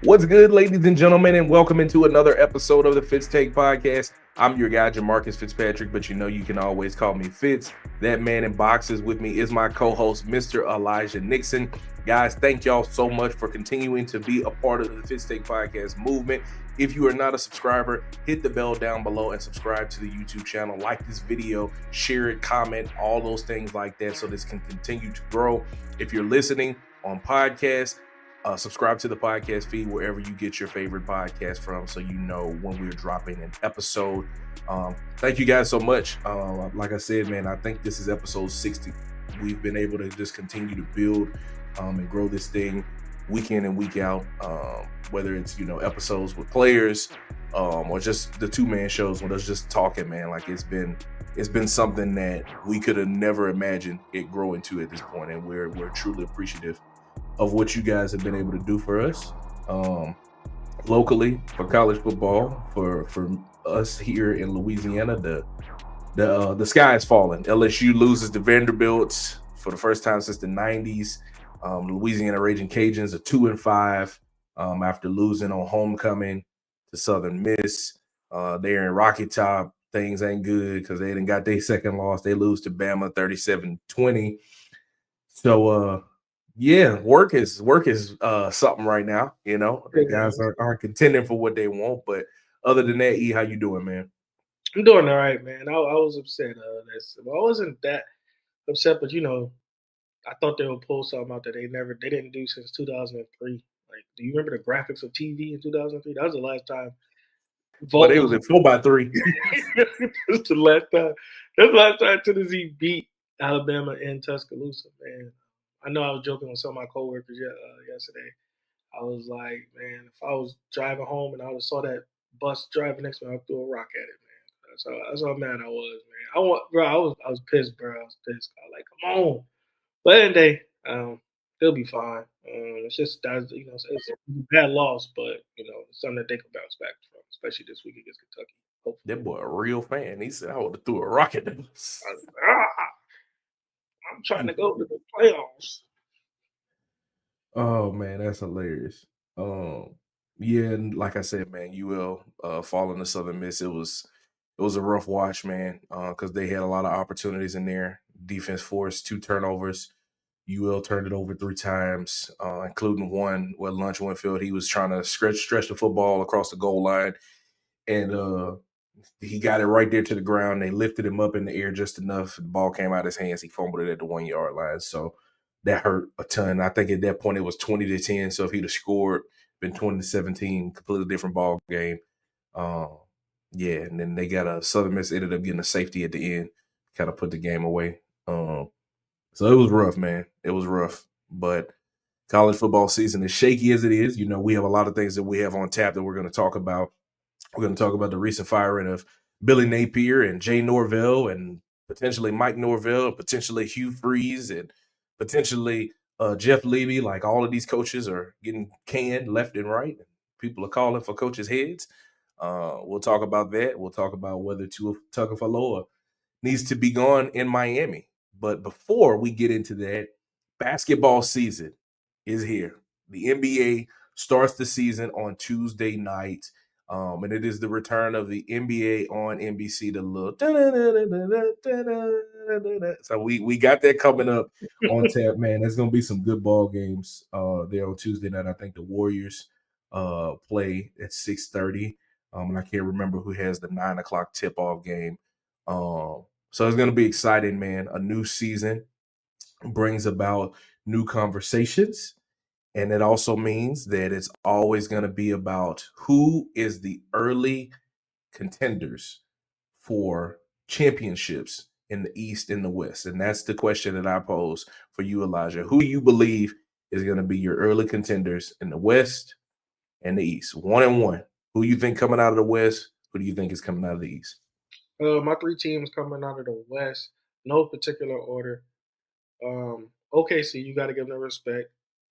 What's good, ladies and gentlemen, and welcome into another episode of the Fitz Take Podcast. I'm your guy, Jamarcus Fitzpatrick, but you know you can always call me Fitz. That man in boxes with me is my co-host, Mr. Elijah Nixon. Guys, thank y'all so much for continuing to be a part of the Fitz Take Podcast movement. If you are not a subscriber, hit the bell down below and subscribe to the YouTube channel. Like this video, share it, comment, all those things like that so this can continue to grow. If you're listening on podcasts, subscribe to the podcast feed wherever you get your favorite podcast from so you know when we're dropping an episode. Thank you guys so much. Like I said, man, I think this is episode 60. We've been able to just continue to build and grow this thing week in and week out, whether it's, episodes with players or just the two-man shows when us just talking, man. Like it's been something that we could have never imagined it growing to at this point, and we're truly appreciative of what you guys have been able to do for us locally for college football. For us here in Louisiana, the sky is falling. LSU loses to Vanderbilt for the first time since the 90s. Louisiana Raging Cajuns are 2-5 after losing on homecoming to Southern Miss. They're in Rocky Top. Things ain't good because they didn't got their second loss. They lose to Bama 37-20. So yeah, work is something right now. The guys aren't contending for what they want, but other than that, E, how you doing, man? I'm doing all right, man. I was upset. Well, I wasn't that upset, but I thought they would pull something out that they didn't do since 2003. Like, do you remember the graphics of TV in 2003? That was the last time. But it was in 4x3. That's the last time. That's the last time Tennessee beat Alabama in Tuscaloosa, man. I know I was joking with some of my coworkers yesterday. I was like, man, if I was driving home and I would saw that bus driving next to me, I'd throw a rock at it, man. That's how mad I was, man. I was pissed, bro. I was pissed. I was like, come on. But at the end of the day, they'll be fine. It's just it's a bad loss, but it's something that they can bounce back from, especially this week against Kentucky. Hopefully. That boy a real fan. He said I would have threw a rock at them. I'm trying to go to the playoffs. Oh man, that's hilarious. Yeah, and like I said, man, UL falling to Southern Miss. It was a rough watch, man, because they had a lot of opportunities in there. Defense forced 2 turnovers. UL turned it over 3 times, including one where Lunch Winfield, he was trying to stretch the football across the goal line, and he got it right there to the ground. They lifted him up in the air just enough. The ball came out of his hands. He fumbled it at the 1-yard line. So that hurt a ton. I think at that point it was 20-10. So if he'd have scored, been 20-17, completely different ball game. Yeah, and then they got a Southern Miss ended up getting a safety at the end, kind of put the game away. So it was rough, man. It was rough. But college football season, as shaky as it is, we have a lot of things that we have on tap that we're going to talk about. We're going to talk about the recent firing of Billy Napier and Jay Norvell and potentially Mike Norvell, potentially Hugh Freeze, and potentially Jeff Levy. Like, all of these coaches are getting canned left and right. People are calling for coaches' heads. We'll talk about that. We'll talk about whether Tua Tagovailoa needs to be gone in Miami. But before we get into that, basketball season is here. The NBA starts the season on Tuesday night. And it is the return of the NBA on NBC. So we got that coming up on tap, man. There's gonna be some good ball games there on Tuesday night. I think the Warriors play at 6:30. And I can't remember who has the 9 o'clock tip-off game. So it's gonna be exciting, man. A new season brings about new conversations. And it also means that it's always going to be about who is the early contenders for championships in the East and the West. And that's the question that I pose for you, Elijah. Who do you believe is going to be your early contenders in the West and the East? 1-1. Who you think coming out of the West? Who do you think is coming out of the East? My 3 teams coming out of the West, no particular order. OKC, you got to give them respect.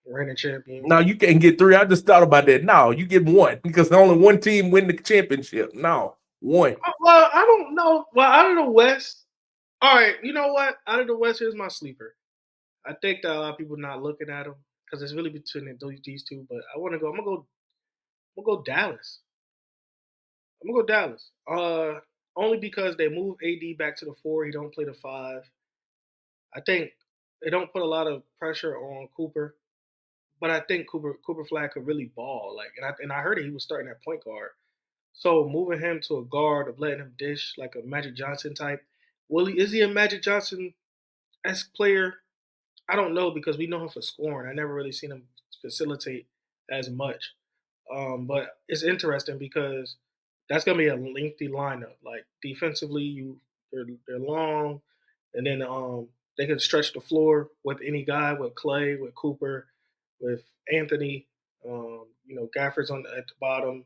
Reigning champion. No, you can't get 3. I just thought about that. No, you get 1 because only one team win the championship. No, 1. Well, I don't know. Well, out of the West, all right. You know what? Out of the West, here's my sleeper. I think that a lot of people not looking at them because it's really between these two. But I'm gonna go I'm gonna go Dallas. I'm gonna go Dallas. Only because they moved AD back to the 4. He don't play the 5. I think they don't put a lot of pressure on Cooper, but I think Cooper Flag could really ball. Like, and I heard that he was starting at point guard. So moving him to a guard of letting him dish like a Magic Johnson type. Is he a Magic Johnson esque player? I don't know because we know him for scoring. I never really seen him facilitate as much. But it's interesting because that's gonna be a lengthy lineup. Like defensively, they're long, and then they can stretch the floor with any guy, with Clay, with Cooper, with Anthony. Gafford's at the bottom.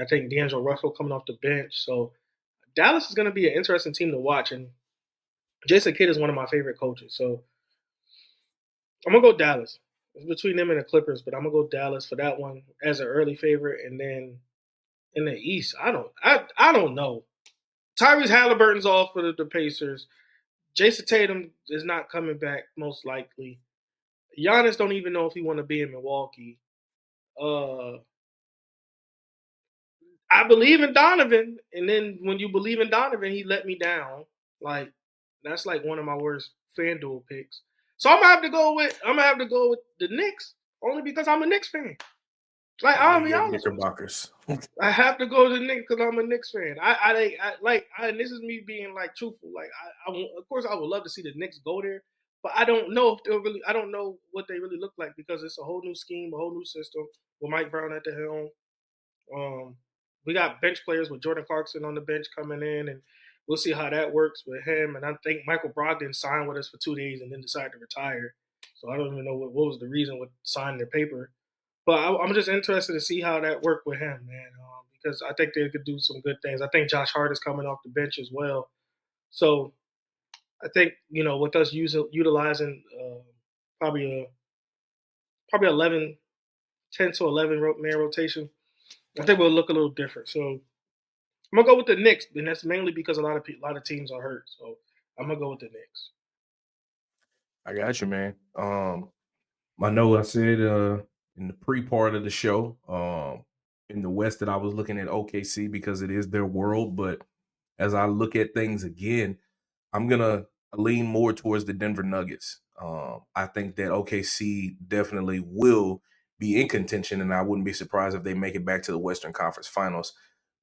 I think D'Angelo Russell coming off the bench. So Dallas is going to be an interesting team to watch, and Jason Kidd is one of my favorite coaches. So I'm gonna go Dallas. It's between them and the Clippers, but I'm gonna go Dallas for that one as an early favorite. And then in the East, I don't know. Tyrese Halliburton's off for the Pacers. Jason Tatum is not coming back most likely. Giannis don't even know if he want to be in Milwaukee. Uh, I believe in Donovan, and then when you believe in Donovan, he let me down. Like that's like one of my worst FanDuel picks. So I'm gonna have to go with the Knicks only because I'm a Knicks fan. Like I'll be honest with you. Knickerbockers. I have to go to the Knicks because I'm a Knicks fan. And this is me being like truthful. Like of course I would love to see the Knicks go there, but I don't know if they'll really. I don't know what they really look like because it's a whole new scheme, a whole new system with Mike Brown at the helm. We got bench players with Jordan Clarkson on the bench coming in, and we'll see how that works with him. And I think Michael Brogdon signed with us for 2 days and then decided to retire. So I don't even know what was the reason with signing the paper. But I'm just interested to see how that worked with him, man, because I think they could do some good things. I think Josh Hart is coming off the bench as well. So I think with us utilizing probably 11, 10 to 11 man rotation, I think we'll look a little different. So I'm gonna go with the Knicks, and that's mainly because a lot of teams are hurt. So I'm gonna go with the Knicks. I got you, man. I know I said in the pre-part of the show, in the West that I was looking at OKC because it is their world, but as I look at things again, I'm gonna lean more towards the Denver Nuggets. I think that OKC definitely will be in contention, and I wouldn't be surprised if they make it back to the Western Conference Finals.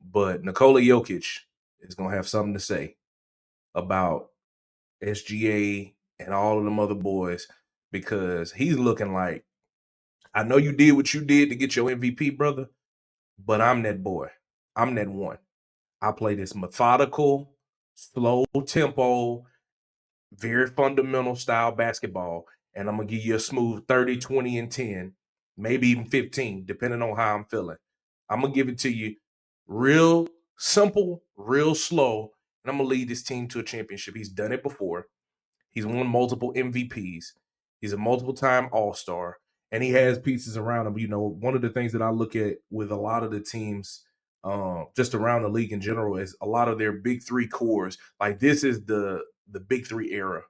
But Nikola Jokic is gonna have something to say about SGA and all of them other boys because he's looking like, I know you did what you did to get your MVP, brother, but I'm that boy. I'm that one. I play this methodical, slow tempo, very fundamental style basketball, and I'm going to give you a smooth 30, 20, and 10, maybe even 15, depending on how I'm feeling. I'm going to give it to you real simple, real slow, and I'm going to lead this team to a championship. He's done it before. He's won multiple MVPs. He's a multiple-time All-Star, and he has pieces around him. One of the things that I look at with a lot of the teams just around the league in general is a lot of their big three cores. Like this is the big three era,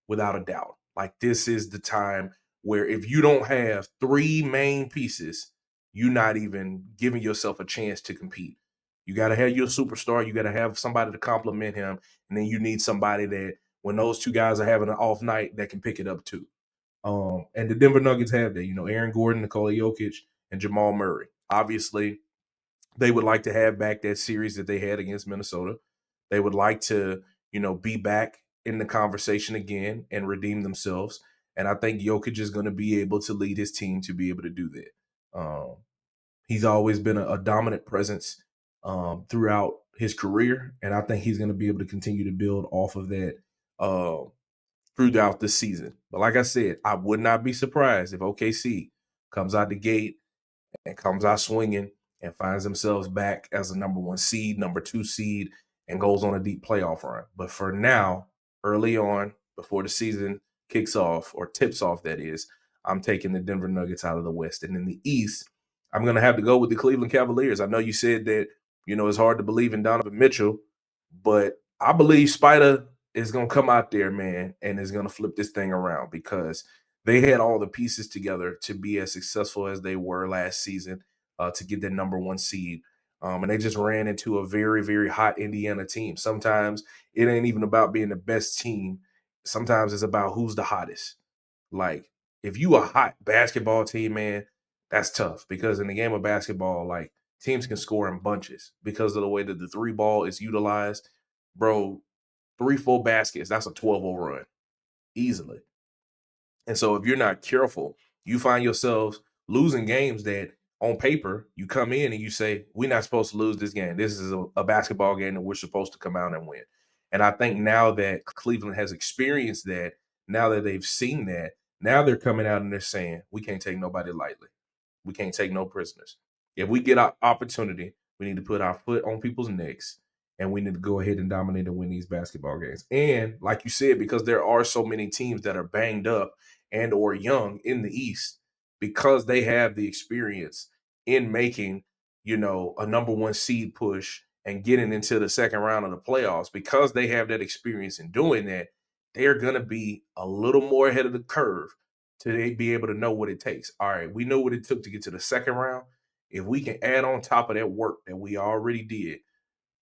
without a doubt. Like this is the time where if you don't have three main pieces, you're not even giving yourself a chance to compete. You got to have your superstar. You got to have somebody to complement him. And then you need somebody that when those two guys are having an off night that can pick it up too. And the Denver Nuggets have that, Aaron Gordon, Nikola Jokic, and Jamal Murray. Obviously, they would like to have back that series that they had against Minnesota. They would like to, be back in the conversation again and redeem themselves. And I think Jokic is going to be able to lead his team to be able to do that. He's always been a dominant presence throughout his career, and I think he's going to be able to continue to build off of that throughout the season. But like I said, I would not be surprised if OKC comes out the gate and comes out swinging and finds themselves back as a number 1 seed, number 2 seed, and goes on a deep playoff run. But for now, early on, before the season kicks off, or tips off that is, I'm taking the Denver Nuggets out of the West. And in the East, I'm going to have to go with the Cleveland Cavaliers. I know you said that, it's hard to believe in Donovan Mitchell, but I believe Spider is going to come out there, man, and is going to flip this thing around because they had all the pieces together to be as successful as they were last season. to get that number 1 seed. And they just ran into a very, very hot Indiana team. Sometimes it ain't even about being the best team. Sometimes it's about who's the hottest. Like, if you a hot basketball team, man, that's tough because in the game of basketball, like, teams can score in bunches because of the way that the 3 ball is utilized. Bro, 3 full baskets, that's a 12-0 run easily. And so if you're not careful, you find yourselves losing games that on paper, you come in and you say, we're not supposed to lose this game. This is a basketball game that we're supposed to come out and win. And I think now that Cleveland has experienced that, now that they've seen that, now they're coming out and they're saying, we can't take nobody lightly. We can't take no prisoners. If we get our opportunity, we need to put our foot on people's necks and we need to go ahead and dominate and win these basketball games. And like you said, because there are so many teams that are banged up and or young in the East, because they have the experience in making, a number 1 seed push and getting into the second round of the playoffs, because they have that experience in doing that, they're going to be a little more ahead of the curve to be able to know what it takes. All right, we know what it took to get to the second round. If we can add on top of that work that we already did,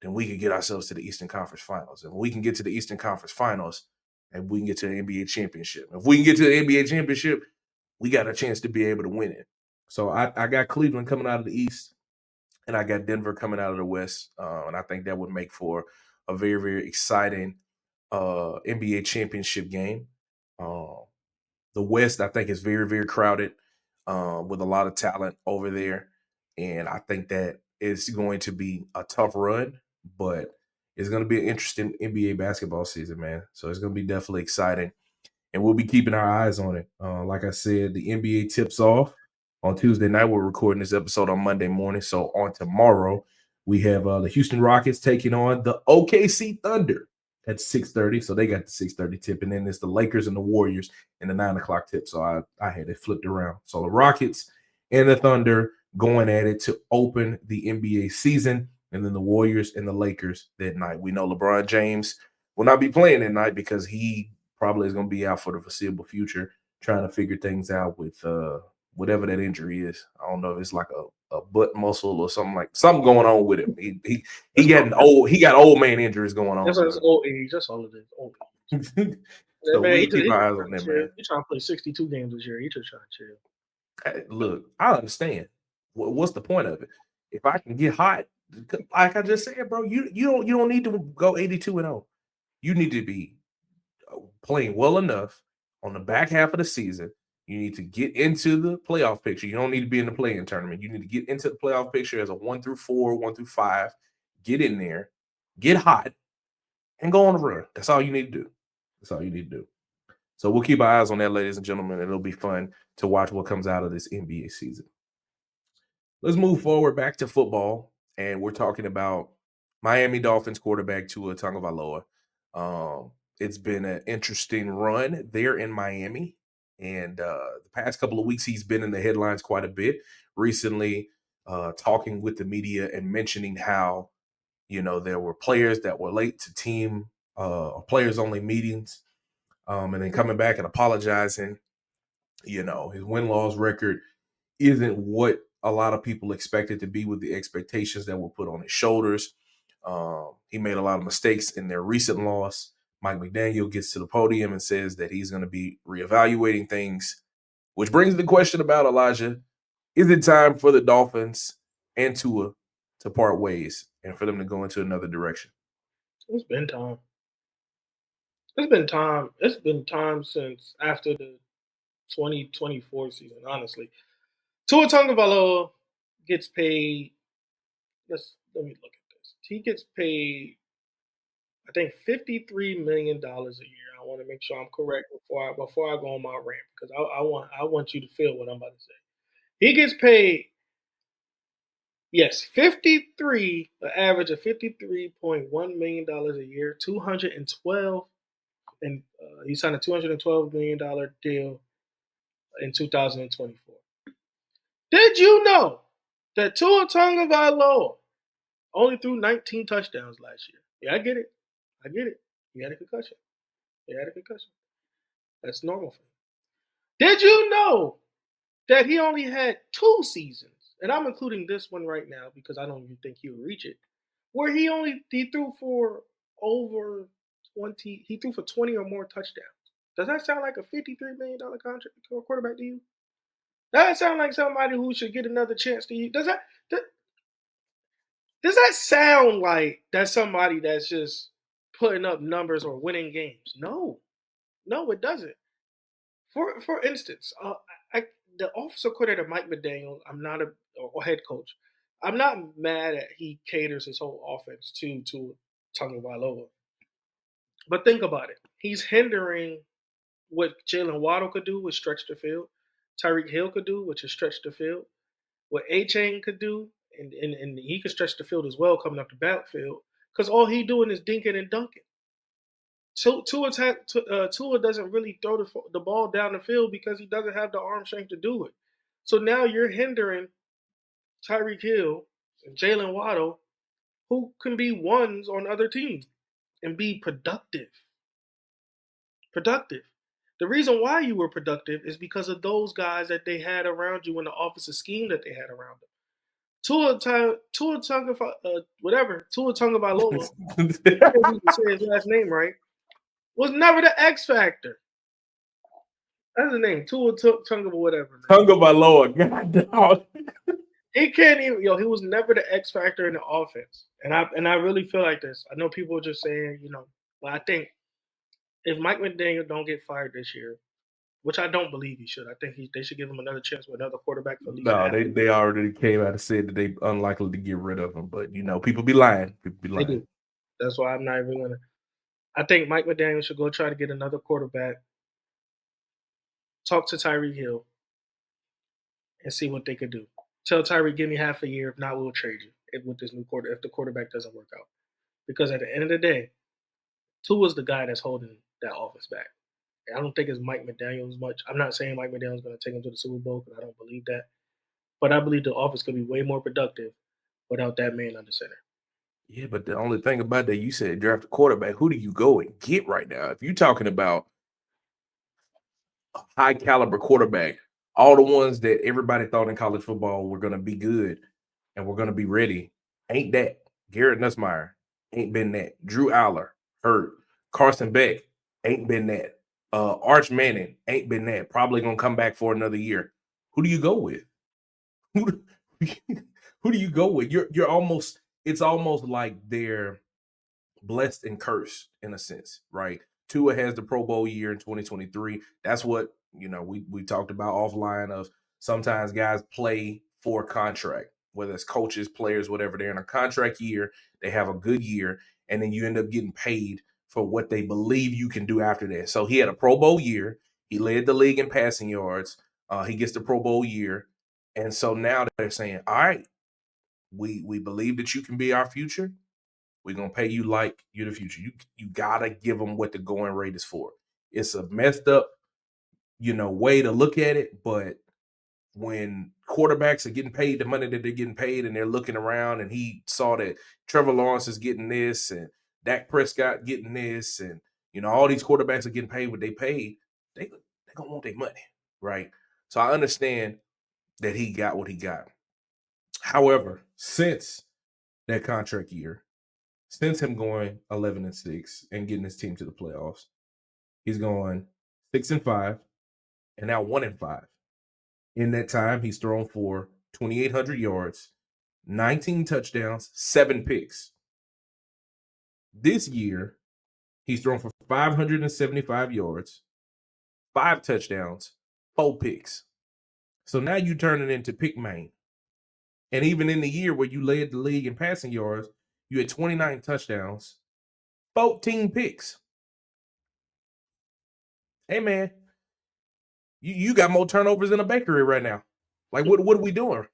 then we can get ourselves to the Eastern Conference Finals. And we can get to the Eastern Conference Finals, and we can get to the NBA championship. If we can get to the NBA championship, we got a chance to be able to win it. So I got Cleveland coming out of the East, and I got Denver coming out of the West. And I think that would make for a very, very exciting NBA championship game. The West, I think, is very, very crowded with a lot of talent over there. And I think that it's going to be a tough run, but it's going to be an interesting NBA basketball season, man. So it's going to be definitely exciting. And we'll be keeping our eyes on it. Like I said, the NBA tips off on Tuesday night. We're recording this episode on Monday morning. So on tomorrow, we have the Houston Rockets taking on the OKC Thunder at 6:30. So they got the 6:30 tip. And then it's the Lakers and the Warriors in the 9 o'clock tip. So I had it flipped around. So the Rockets and the Thunder going at it to open the NBA season. And then the Warriors and the Lakers that night. We know LeBron James will not be playing that night because he probably is going to be out for the foreseeable future, trying to figure things out with whatever that injury is. I don't know if it's like a butt muscle or something going on with him. He got old man injuries going on. That's old age. That's all it is. Old age. So man, we'll keep our eyes on that, man. He's trying to play 62 games this year. He's just trying to chill. Hey, look, I understand. What's the point of it? If I can get hot, like I just said, bro, you don't need to go 82-0. You need to be playing well enough on the back half of the season. You need to get into the playoff picture. You don't need to be in the play-in tournament. You need to get into the playoff picture as a 1 through 4, 1 through 5. Get in there, get hot, and go on the run. That's all you need to do. That's all you need to do. So we'll keep our eyes on that, ladies and gentlemen, and it'll be fun to watch what comes out of this NBA season. Let's move forward back to football, and we're talking about Miami Dolphins quarterback Tua Tagovailoa. It's been an interesting run there in Miami, and the past couple of weeks he's been in the headlines quite a bit. Recently, talking with the media and mentioning how there were players that were late to team players-only meetings, and then coming back and apologizing. His win-loss record isn't what a lot of people expected to be with the expectations that were put on his shoulders. He made a lot of mistakes in their recent loss. Mike McDaniel gets to the podium and says that he's going to be reevaluating things, which brings the question about Elijah. Is it time for the Dolphins and Tua to part ways and for them to go into another direction? It's been time. It's been time. It's been time since after the 2024 season, honestly. Tua Tagovailoa gets paid. Let me look at this. He gets paid, I think, $53 million a year. I want to make sure I'm correct before I go on my rant because I want you to feel what I'm about to say. He gets paid, yes, an average of $53.1 million a year, 212, and he signed a $212 million deal in 2024. Did you know that Tua Tagovailoa only threw 19 touchdowns last year? Yeah, I get it. He had a concussion. That's normal for him. Did you know that he only had 2 seasons and I'm including this one right now because I don't even think he'll reach it, where he threw for over 20, he threw for 20 or more touchdowns. Does that sound like a $53 million contract to a quarterback to you? Does that sound like somebody who should get another chance to you? Does, does that sound like that's somebody that's just putting up numbers or winning games? No, no, it doesn't. For instance, I, the offensive coordinator Mike McDaniel, I'm not a or head coach. I'm not mad at he caters his whole offense to Tagovailoa. But think about it. He's hindering what Jalen Waddle could do, which stretch the field. Tyreek Hill could do, which is stretch the field. What A-Chain could do, and he could stretch the field as well coming up the backfield. Because all he doing is dinking and dunking. So Tua doesn't really throw the ball down the field because he doesn't have the arm strength to do it. So now you're hindering Tyreek Hill and Jalen Waddle, who can be ones on other teams and be productive. Productive. The reason why you were productive is because of those guys that they had around you in the offensive scheme that they had around them. Tua Tagovailoa, I can't even say his last name right, was never the X factor. That's his name, Tua whatever. Tagovailoa, God dog. He can't even. He was never the X factor in the offense, and I really feel like this. I know people are just saying, but I think if Mike McDaniel don't get fired this year, which I don't believe he should, I think they should give him another chance with another quarterback for at least. No, they already came out and said that they unlikely to get rid of him, but people be lying. People be lying. They do. That's why I'm not even gonna. I think Mike McDaniel should go try to get another quarterback. Talk to Tyreek Hill and see what they could do. Tell Tyreek, give me half a year. If not, we'll trade you with this new quarter if the quarterback doesn't work out. Because at the end of the day, Tua's the guy that's holding that offense back. I don't think it's Mike McDaniel as much. I'm not saying Mike McDaniel's going to take him to the Super Bowl because I don't believe that. But I believe the offense could be way more productive without that man under center. Yeah, but the only thing about that, you said draft a quarterback. Who do you go and get right now? If you're talking about a high caliber quarterback, all the ones that everybody thought in college football were going to be good and were going to be ready, ain't that. Garrett Nussmeier ain't been that. Drew Aller, hurt. Carson Beck ain't been that. Arch Manning ain't been that. Probably going to come back for another year. Who do you go with? Who do you go with? You're almost, it's almost like they're blessed and cursed in a sense, right? Tua has the Pro Bowl year in 2023. That's what, we talked about offline of sometimes guys play for a contract, whether it's coaches, players, whatever. They're in a contract year, they have a good year, and then you end up getting paid for what they believe you can do after that. So he had a Pro Bowl year. He led the league in passing yards. He gets the Pro Bowl year. And so now they're saying, all right, we believe that you can be our future. We're going to pay you like you're the future. You got to give them what the going rate is for. It's a messed up, way to look at it. But when quarterbacks are getting paid the money that they're getting paid and they're looking around and he saw that Trevor Lawrence is getting this and Dak Prescott getting this and, all these quarterbacks are getting paid what they paid, they're going to want their money, right? So I understand that he got what he got. However, since that contract year, since him going 11-6 and getting his team to the playoffs, he's going 6-5 and now 1-5. In that time, he's thrown for 2,800 yards, 19 touchdowns, 7 picks. This year, he's thrown for 575 yards, 5 touchdowns, 4 picks. So now you turn it into pick main. And even in the year where you led the league in passing yards, you had 29 touchdowns, 14 picks. Hey, man, you got more turnovers in a bakery right now. Like, what are we doing?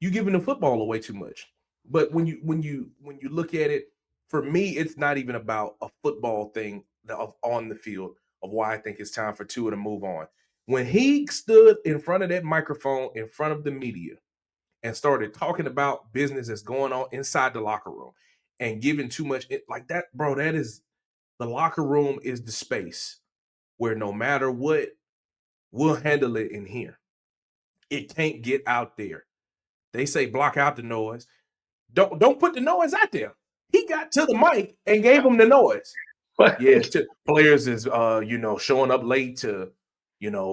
You giving the football away too much. But when you look at it, for me, it's not even about a football thing on the field of why I think it's time for Tua to move on. When he stood in front of that microphone in front of the media and started talking about business that's going on inside the locker room and giving too much, like that, bro, that is, the locker room is the space where no matter what, we'll handle it in here. It can't get out there. They say block out the noise. Don't put the noise out there. He got to the mic and gave him the noise. Yeah, players is showing up late to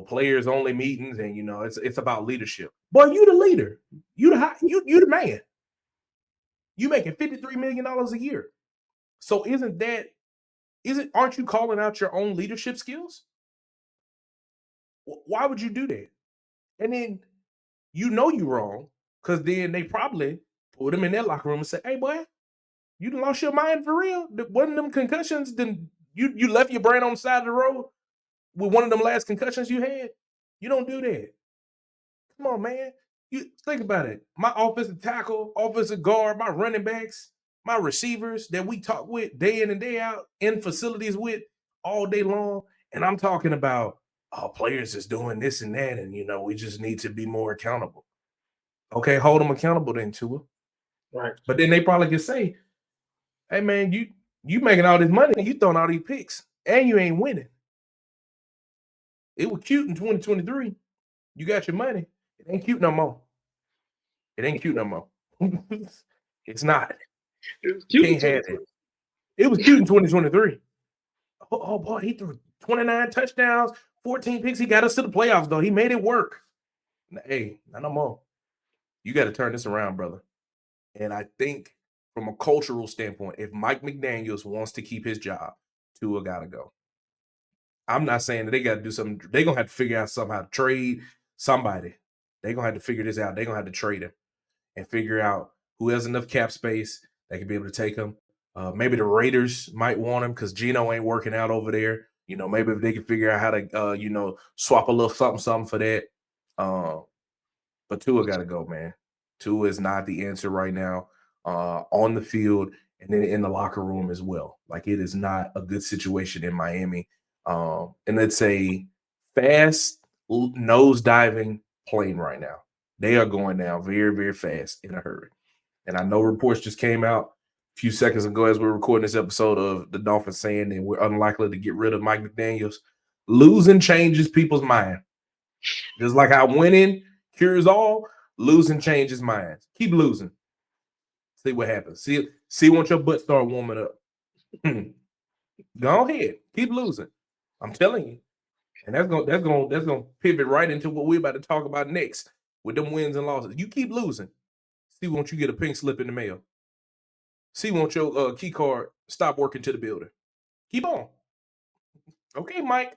players only meetings, and it's about leadership. Boy, you the leader. You the man. You making $53 million a year. So aren't you calling out your own leadership skills? Why would you do that? And then you're wrong, because then they probably put him in their locker room and say, "Hey, boy, you done lost your mind for real? One of them concussions, then you left your brain on the side of the road with one of them last concussions you had? You don't do that. Come on, man. You think about it. My offensive tackle, offensive guard, my running backs, my receivers that we talk with day in and day out in facilities with all day long. And I'm talking about players that's doing this and that, and we just need to be more accountable. Okay, hold them accountable then, Tua. Right. But then they probably could say, "Hey, man, you making all this money and you throwing all these picks and you ain't winning. It was cute in 2023. You got your money. It ain't cute no more. It ain't cute no more. It's not. It was cute. Can't have it. It was cute in 2023. Oh boy, he threw 29 touchdowns, 14 picks. He got us to the playoffs, though. He made it work. Hey, not no more. You got to turn this around, brother. And I think from a cultural standpoint, if Mike McDaniels wants to keep his job, Tua got to go. I'm not saying that they got to do something. They're going to have to figure out somehow to trade somebody. They're going to have to figure this out. They're going to have to trade him and figure out who has enough cap space that can be able to take him. Maybe the Raiders might want him because Geno ain't working out over there. Maybe if they can figure out how to, swap a little something for that. But Tua got to go, man. Tua is not the answer right now on the field and then in the locker room as well. Like, it is not a good situation in Miami. And it's a fast nose-diving plane right now. They are going down very, very fast in a hurry. And I know reports just came out a few seconds ago as we're recording this episode of the Dolphins saying that we're unlikely to get rid of Mike McDaniels. Losing changes people's mind. Just like how winning cures all, losing changes minds. Keep losing. See what happens. See once your butt start warming up. Go ahead. Keep losing. I'm telling you. And that's gonna pivot right into what we're about to talk about next with them wins and losses. You keep losing. See, won't you get a pink slip in the mail? See, won't your key card stop working to the building? Keep on. Okay, Mike.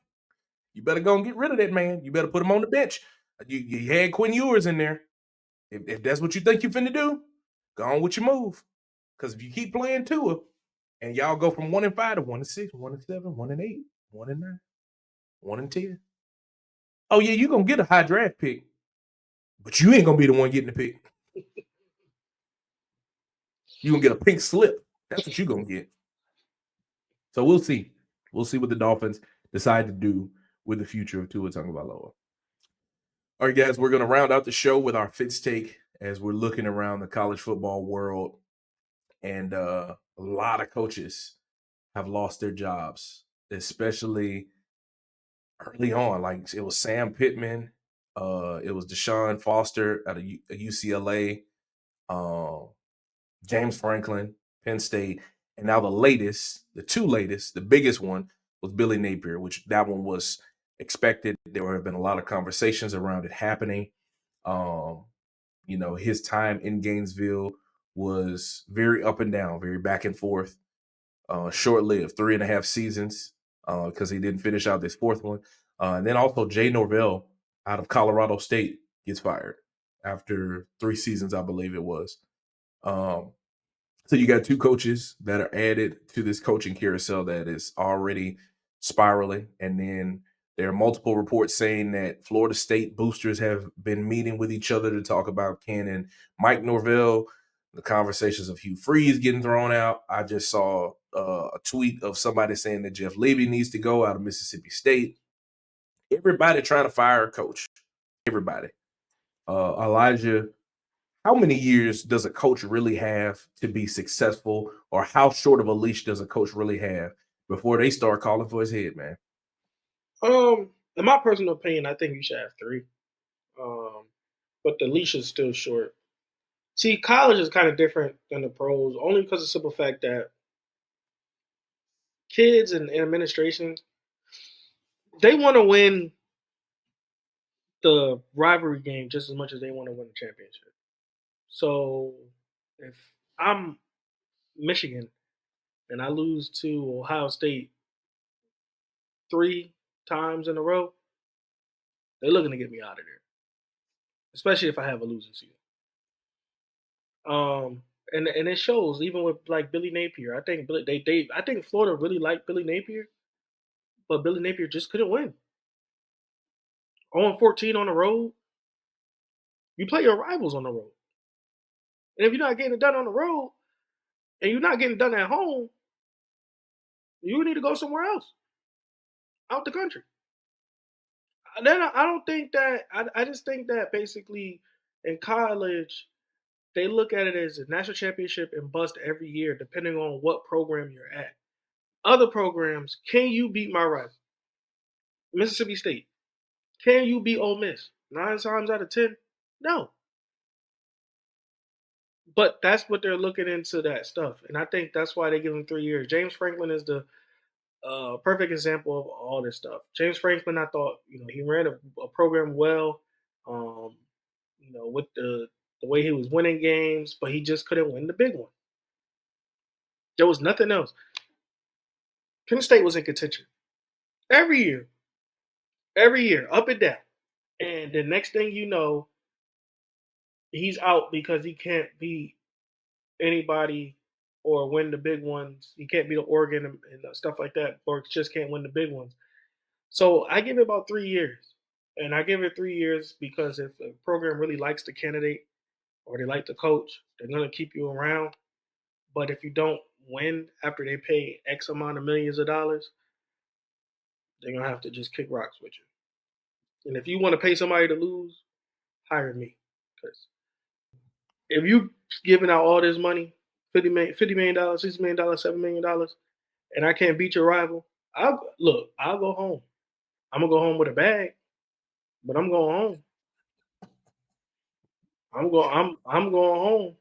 You better go and get rid of that man. You better put him on the bench. You had Quinn Ewers in there. If that's what you think you're finna do, go on with your move. Because if you keep playing Tua and y'all go from 1-5 to 1-6, 1-7, 1-8, 1-9, 1-10. Oh, yeah, you're going to get a high draft pick, but you ain't going to be the one getting the pick. You're going to get a pink slip. That's what you're going to get. So we'll see. We'll see what the Dolphins decide to do with the future of Tua Tagovailoa. All right, guys, we're going to round out the show with our Fitz Take as we're looking around the college football world. And a lot of coaches have lost their jobs, especially early on. Like, it was Sam Pittman. It was Deshaun Foster at UCLA. James Franklin, Penn State. And now the two latest, the biggest one was Billy Napier, which that one was expected. There have been a lot of conversations around it happening. His time in Gainesville was very up and down, very back and forth, short-lived, 3.5 seasons because he didn't finish out this fourth one. And then also Jay Norvell out of Colorado State gets fired after 3 seasons, I believe it was. So you got 2 coaches that are added to this coaching carousel that is already spiraling. And then there are multiple reports saying that Florida State boosters have been meeting with each other to talk about Ken and Mike Norvell. The conversations of Hugh Freeze getting thrown out. I just saw a tweet of somebody saying that Jeff Levy needs to go out of Mississippi State. Everybody trying to fire a coach. Everybody. Elijah, how many years does a coach really have to be successful, or how short of a leash does a coach really have before they start calling for his head, man? In my personal opinion, I think you should have 3. But the leash is still short. See, college is kind of different than the pros, only because of the simple fact that kids and administration, they want to win the rivalry game just as much as they want to win the championship. So if I'm Michigan and I lose to Ohio State 3 times in a row, they're looking to get me out of there, especially if I have a losing season. And it shows even with like Billy Napier. I think I think Florida really liked Billy Napier, but Billy Napier just couldn't win. 0-14 on the road. You play your rivals on the road, and if you're not getting it done on the road, and you're not getting it done at home, you need to go somewhere else, out the country. Then I don't think that. I just think that basically in college they look at it as a national championship and bust every year, depending on what program you're at. Other programs, can you beat my rival? Mississippi State. Can you beat Ole Miss? 9 times out of 10, no. But that's what they're looking into that stuff, and I think that's why they give him 3 years. James Franklin is the perfect example of all this stuff. James Franklin, I thought, he ran a program well, um, with the way he was winning games, but he just couldn't win the big one. There was nothing else. Penn State was in contention every year, up and down. And the next thing you know, he's out because he can't beat anybody or win the big ones. He can't beat Oregon and stuff like that, or just can't win the big ones. So I give it about 3 years. And I give it 3 years because if a program really likes the candidate or they like the coach, they're going to keep you around. But if you don't win after they pay X amount of millions of dollars, they're going to have to just kick rocks with you. And if you want to pay somebody to lose, hire me. Because if you giving out all this money, $50 million, $60 million, $7 million, and I can't beat your rival, I'll go home. I'm gonna go home with a bag, but I'm going home. I'm going home.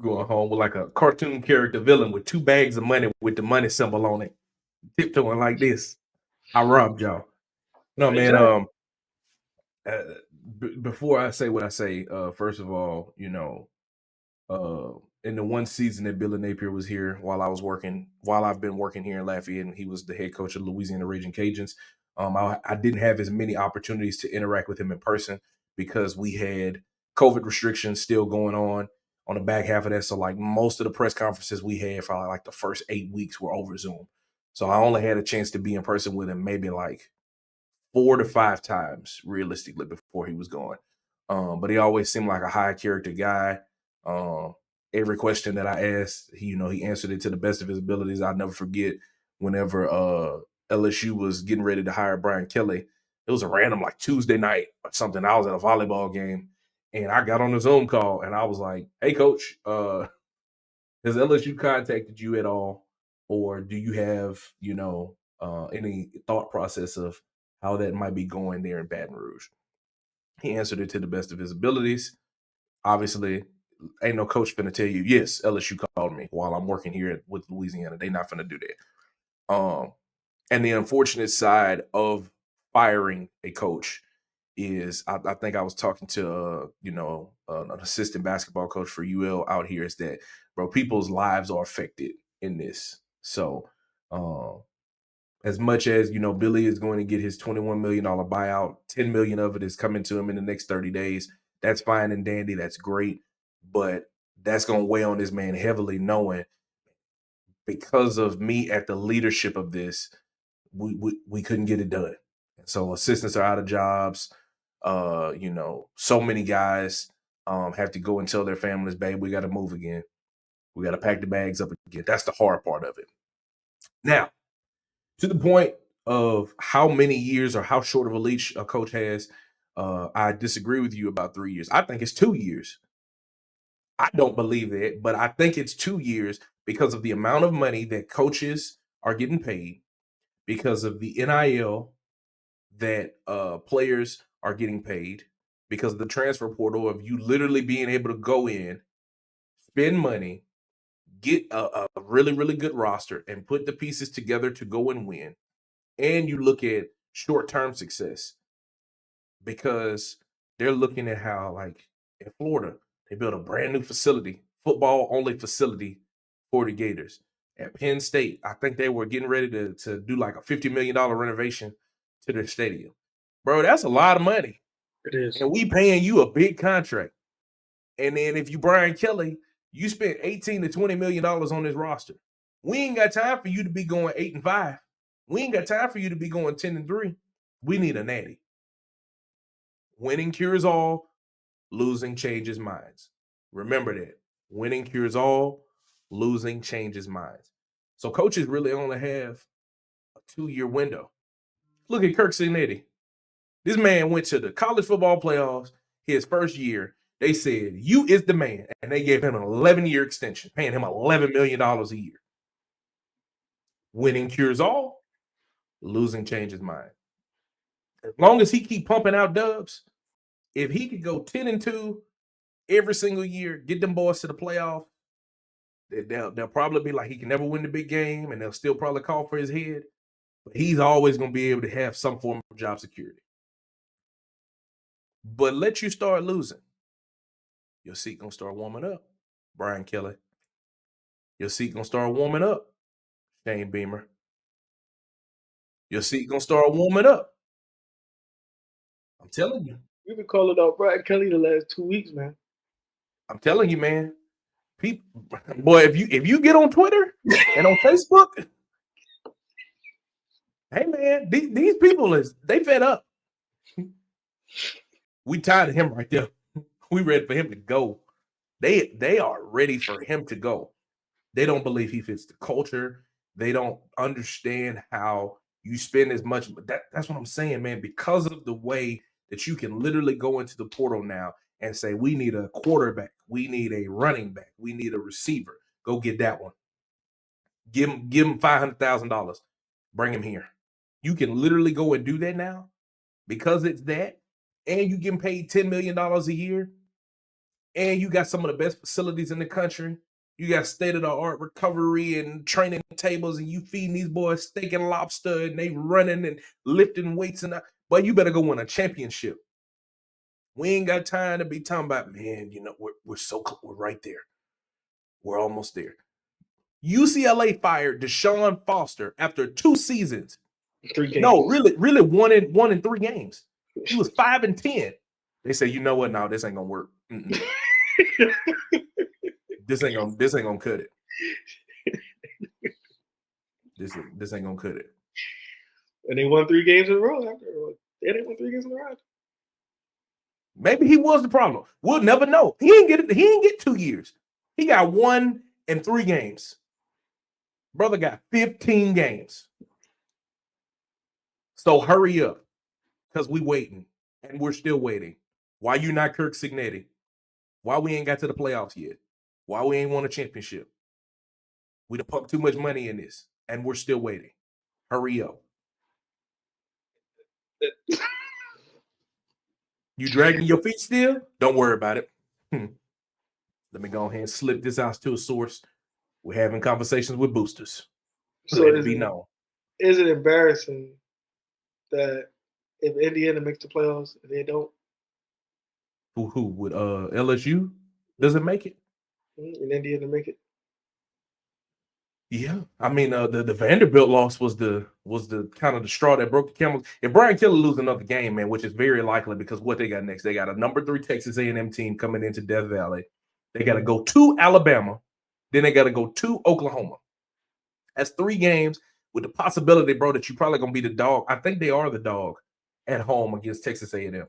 Going home with like a cartoon character villain with 2 bags of money with the money symbol on it, tiptoeing like this. I robbed y'all. No, man. Exactly. Before I say what I say, first of all, in the one season that Billy Napier was here while I've been working here in Lafayette, and he was the head coach of the Louisiana Raging Cajuns. I didn't have as many opportunities to interact with him in person because we had COVID restrictions still going on the back half of that. So like most of the press conferences we had for like the first 8 weeks were over Zoom. So I only had a chance to be in person with him maybe like 4 to 5 times realistically before he was gone. But he always seemed like a high character guy. Every question that I asked, he answered it to the best of his abilities. I'll never forget whenever LSU was getting ready to hire Brian Kelly. It was a random like Tuesday night or something. I was at a volleyball game and I got on the Zoom call and I was like, "Hey coach, has LSU contacted you at all? Or do you have, any thought process of how that might be going there in Baton Rouge?" He answered it to the best of his abilities. Obviously, ain't no coach finna tell you, yes, LSU called me while I'm working here with Louisiana. They not finna do that. And the unfortunate side of firing a coach is, I think I was talking to, an assistant basketball coach for UL out here, is that, bro, people's lives are affected in this. So, as much as Billy is going to get his $21 million buyout, $10 million of it is coming to him in the next 30 days. That's fine and dandy. That's great. But that's going to weigh on this man heavily, knowing because of me at the leadership of this, we couldn't get it done. So assistants are out of jobs. So many guys have to go and tell their families, "Babe, we got to move again. We got to pack the bags up again." That's the hard part of it. Now, to the point of how many years or how short of a leash a coach has, I disagree with you about 3 years. I think it's 2 years. I don't believe that, but I think it's 2 years because of the amount of money that coaches are getting paid, because of the NIL that players are getting paid, because of the transfer portal of you literally being able to go in spend money, get a really, really good roster, and put the pieces together to go and win. And you look at short-term success because they're looking at how, like, in Florida, they built a brand new facility, football-only facility for the Gators. At Penn State, I think they were getting ready to do like a $50 million renovation to their stadium. Bro, that's a lot of money. It is. And we paying you a big contract. And then if you Brian Kelly, you spent $18 to $20 million on this roster. We ain't got time for you to be going 8-5. We ain't got time for you to be going 10-3. We need a natty. Winning cures all, losing changes minds. Remember that. Winning cures all, losing changes minds. So coaches really only have a 2-year window. Look at Kirk Cincinnati. This man went to the college football playoffs his first year. They said, you is the man. And they gave him an 11-year extension, paying him $11 million a year. Winning cures all, losing changes mind. As long as he keep pumping out dubs, if he could go 10-2 every single year, get them boys to the playoff, they'll probably be like, he can never win the big game, and they'll still probably call for his head. But he's always going to be able to have some form of job security. But let you start losing, your seat going to start warming up, Brian Kelly. Your seat going to start warming up, Shane Beamer. Your seat going to start warming up. I'm telling you. You've been calling out Brian Kelly the last 2 weeks, man. I'm telling you, man. People, boy, if you get on Twitter and on Facebook, hey man, these people they fed up. We tired of him right there. We ready for him to go. They are ready for him to go. They don't believe he fits the culture. They don't understand how you spend as much. That's what I'm saying, man. Because of the way that you can literally go into the portal now and say, we need a quarterback, we need a running back, we need a receiver. Go get that one. Give him $500,000. Bring him here. You can literally go and do that now because it's that, and you getting paid $10 million a year, and you got some of the best facilities in the country. You got state-of-the-art recovery and training tables, and you feeding these boys steak and lobster, and they running and lifting weights. But you better go win a championship. We ain't got time to be talking about, man, you know, we're so close. We're right there. We're almost there. UCLA fired Deshaun Foster after 2 seasons. 3 games. No, really 1 in 3 games. He was 5-10. They say, you know what? No, this ain't gonna work. This ain't gonna cut it. This ain't gonna cut it. And they won 3 games in a row after. They didn't win 3 games in a row. Maybe he was the problem. We'll never know. He didn't get 2 years. He got 1 in 3 games. Brother got 15 games. So hurry up, because we waiting, and we're still waiting. Why you not Kirk Cincinnati? Why we ain't got to the playoffs yet? Why we ain't won a championship? We done pumped too much money in this, and we're still waiting. Hurry up. You dragging your feet still? Don't worry about it. Let me go ahead and slip this out to a source. We're having conversations with boosters. So let it be known. Is it embarrassing that if Indiana makes the playoffs and they don't? Who would LSU doesn't make it? And Indiana make it? Yeah, I mean the Vanderbilt loss was the kind of the straw that broke the camel's. If Brian Kelly loses another game, man, which is very likely because what they got next, they got a number 3 Texas A&M team coming into Death Valley. They got to go to Alabama, then they got to go to Oklahoma. That's 3 games with the possibility, bro, that you probably gonna be the dog. I think they are the dog at home against Texas A&M.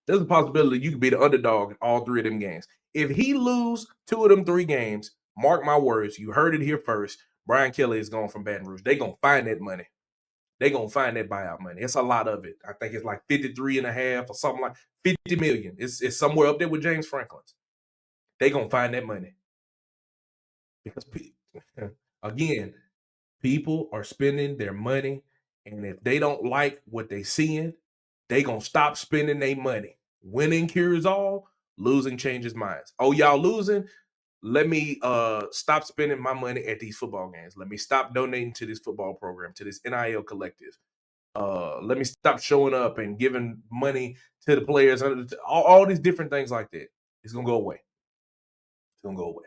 There's a possibility you could be the underdog in all 3 of them games. If he lose 2 of them 3 games, mark my words, you heard it here first, Brian Kelly is going from Baton Rouge. They're going to find that money. They're going to find that buyout money. It's a lot of it. I think it's like 53.5 or something like 50 million. It's somewhere up there with James Franklin's. They're going to find that money. Because, again, people are spending their money, and if they don't like what they're seeing, they're going to stop spending their money. Winning cures all, losing changes minds. Oh, y'all losing? let me stop spending my money at these football games. Let me stop donating to this football program, to this NIL collective. Let me stop showing up and giving money to the players. All these different things like that. It's going to go away. It's going to go away.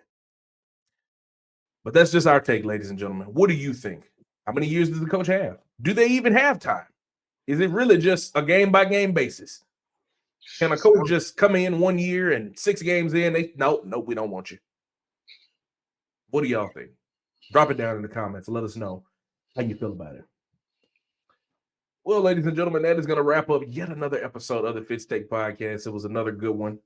But that's just our take, ladies and gentlemen. What do you think? How many years does the coach have? Do they even have time? Is it really just a game-by-game basis? Can a coach just come in 1 year and 6 games in? Nope, we don't want you. What do y'all think? Drop it down in the comments and let us know how you feel about it. Well, ladies and gentlemen, that is going to wrap up yet another episode of the Fitz Take Podcast. It was another good one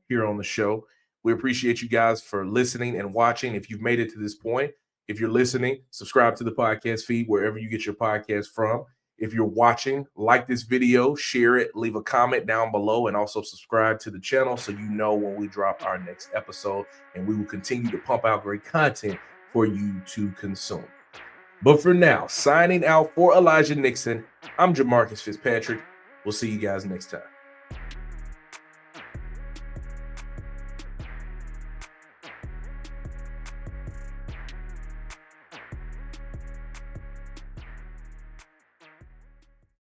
here on the show. We appreciate you guys for listening and watching. If you've made it to this point, if you're listening, subscribe to the podcast feed wherever you get your podcast from. If you're watching, like this video, share it, leave a comment down below, and also subscribe to the channel so you know when we drop our next episode. And we will continue to pump out great content for you to consume. But for now, signing out for Elijah Nixon, I'm Jamarcus Fitzpatrick. We'll see you guys next time.